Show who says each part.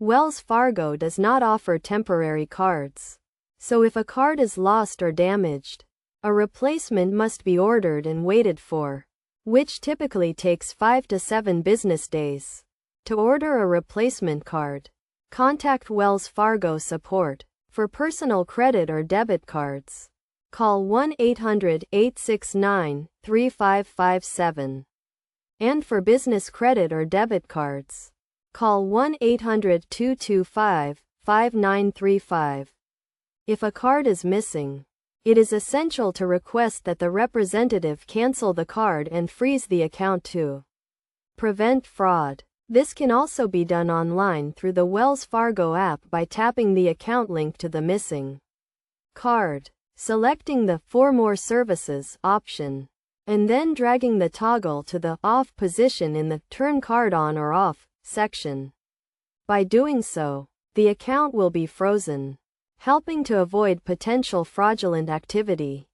Speaker 1: Wells Fargo does not offer temporary cards. So if a card is lost or damaged, a replacement must be ordered and waited for, which typically takes 5 to 7 business days. To order a replacement card, contact Wells Fargo support. For personal credit or debit cards, call 1-800-869-3557. And for business credit or debit cards, call 1-800-225-5935. If a card is missing, it is essential to request that the representative cancel the card and freeze the account to prevent fraud. This can also be done online through the Wells Fargo app by tapping the account link to the missing card, selecting the "For More Services" option, and then dragging the toggle to the "Off" position in the "Turn Card On or Off" section. By doing so, the account will be frozen, helping to avoid potential fraudulent activity.